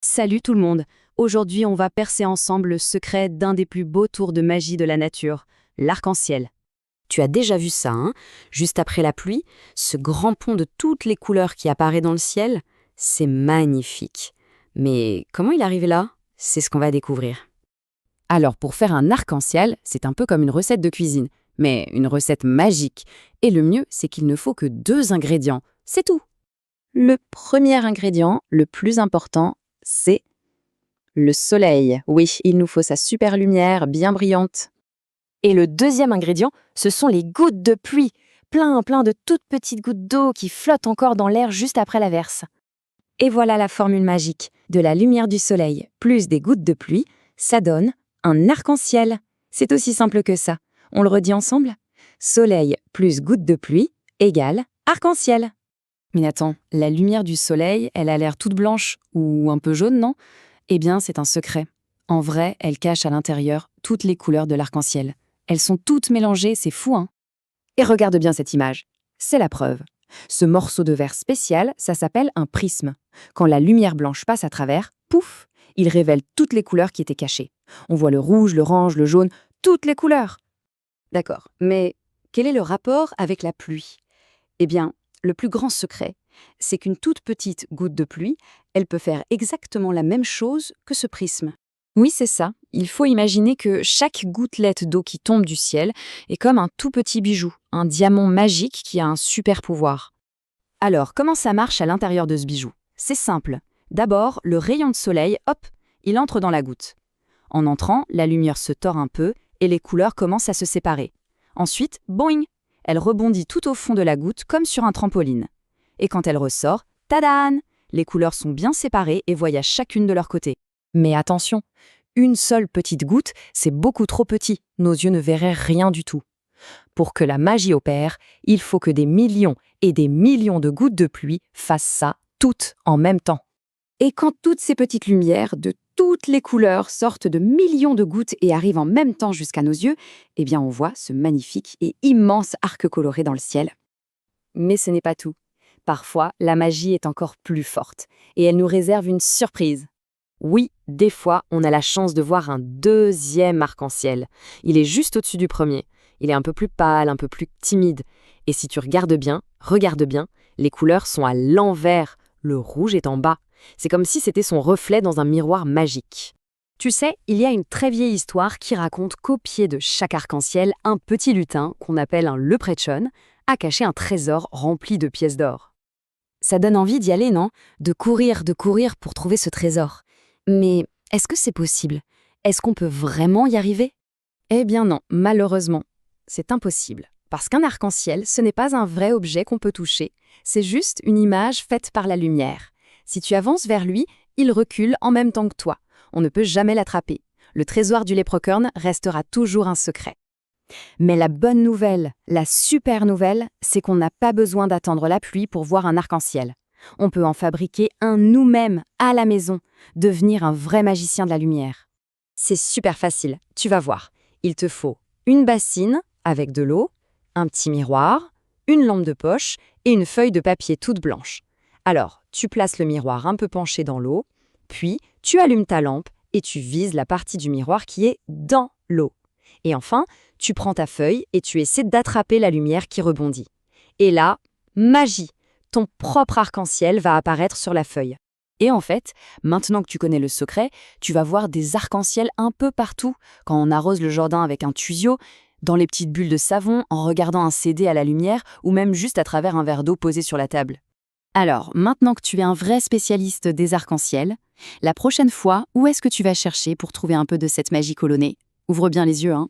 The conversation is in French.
Salut tout le monde. Aujourd'hui, on va percer ensemble le secret d'un des plus beaux tours de magie de la nature, l'arc-en-ciel. Tu as déjà vu ça, hein? Juste après la pluie, ce grand pont de toutes les couleurs qui apparaît dans le ciel, c'est magnifique. Mais comment il est arrivé là? C'est ce qu'on va découvrir. Alors, pour faire un arc-en-ciel, c'est un peu comme une recette de cuisine, mais une recette magique. Et le mieux, c'est qu'il ne faut que 2 ingrédients. C'est tout. Le premier ingrédient, le plus important, c'est le soleil. Oui, il nous faut sa super lumière bien brillante. Et le deuxième ingrédient, ce sont les gouttes de pluie. Plein de toutes petites gouttes d'eau qui flottent encore dans l'air juste après l'averse. Et voilà la formule magique. De la lumière du soleil plus des gouttes de pluie, ça donne un arc-en-ciel. C'est aussi simple que ça. On le redit ensemble? Soleil plus gouttes de pluie égale arc-en-ciel. Mais attends, la lumière du soleil, elle a l'air toute blanche ou un peu jaune, non? Eh bien, c'est un secret. En vrai, elle cache à l'intérieur toutes les couleurs de l'arc-en-ciel. Elles sont toutes mélangées, c'est fou, hein? Et regarde bien cette image. C'est la preuve. Ce morceau de verre spécial, ça s'appelle un prisme. Quand la lumière blanche passe à travers, pouf, il révèle toutes les couleurs qui étaient cachées. On voit le rouge, l'orange, le jaune, toutes les couleurs. D'accord, mais quel est le rapport avec la pluie? Eh bien, le plus grand secret, c'est qu'une toute petite goutte de pluie, elle peut faire exactement la même chose que ce prisme. Oui, c'est ça. Il faut imaginer que chaque gouttelette d'eau qui tombe du ciel est comme un tout petit bijou, un diamant magique qui a un super pouvoir. Alors, comment ça marche à l'intérieur de ce bijou? C'est simple. D'abord, le rayon de soleil, hop, il entre dans la goutte. En entrant, la lumière se tord un peu et les couleurs commencent à se séparer. Ensuite, boing, elle rebondit tout au fond de la goutte comme sur un trampoline. Et quand elle ressort, tadam! Les couleurs sont bien séparées et voyagent chacune de leur côté. Mais attention, une seule petite goutte, c'est beaucoup trop petit. Nos yeux ne verraient rien du tout. Pour que la magie opère, il faut que des millions et des millions de gouttes de pluie fassent ça toutes en même temps. Et quand toutes ces petites lumières de toutes les couleurs sortent de millions de gouttes et arrivent en même temps jusqu'à nos yeux, eh bien on voit ce magnifique et immense arc coloré dans le ciel. Mais ce n'est pas tout. Parfois, la magie est encore plus forte et elle nous réserve une surprise. Oui, des fois, on a la chance de voir un deuxième arc-en-ciel. Il est juste au-dessus du premier. Il est un peu plus pâle, un peu plus timide. Et si tu regarde bien, les couleurs sont à l'envers. Le rouge est en bas. C'est comme si c'était son reflet dans un miroir magique. Tu sais, il y a une très vieille histoire qui raconte qu'au pied de chaque arc-en-ciel, un petit lutin, qu'on appelle un leprechaun, a caché un trésor rempli de pièces d'or. Ça donne envie d'y aller, non? De courir pour trouver ce trésor. Mais est-ce que c'est possible? Est-ce qu'on peut vraiment y arriver? Eh bien non, malheureusement, c'est impossible. Parce qu'un arc-en-ciel, ce n'est pas un vrai objet qu'on peut toucher, c'est juste une image faite par la lumière. Si tu avances vers lui, il recule en même temps que toi. On ne peut jamais l'attraper. Le trésor du léprechaun restera toujours un secret. Mais la bonne nouvelle, la super nouvelle, c'est qu'on n'a pas besoin d'attendre la pluie pour voir un arc-en-ciel. On peut en fabriquer un nous-mêmes, à la maison, devenir un vrai magicien de la lumière. C'est super facile, tu vas voir. Il te faut une bassine avec de l'eau, un petit miroir, une lampe de poche et une feuille de papier toute blanche. Alors, tu places le miroir un peu penché dans l'eau, puis tu allumes ta lampe et tu vises la partie du miroir qui est dans l'eau. Et enfin, tu prends ta feuille et tu essaies d'attraper la lumière qui rebondit. Et là, magie! Ton propre arc-en-ciel va apparaître sur la feuille. Et en fait, maintenant que tu connais le secret, tu vas voir des arcs-en-ciel un peu partout, quand on arrose le jardin avec un tuyau, dans les petites bulles de savon, en regardant un CD à la lumière, ou même juste à travers un verre d'eau posé sur la table. Alors, maintenant que tu es un vrai spécialiste des arcs-en-ciel, la prochaine fois, où est-ce que tu vas chercher pour trouver un peu de cette magie colonnée? Ouvre bien les yeux, hein.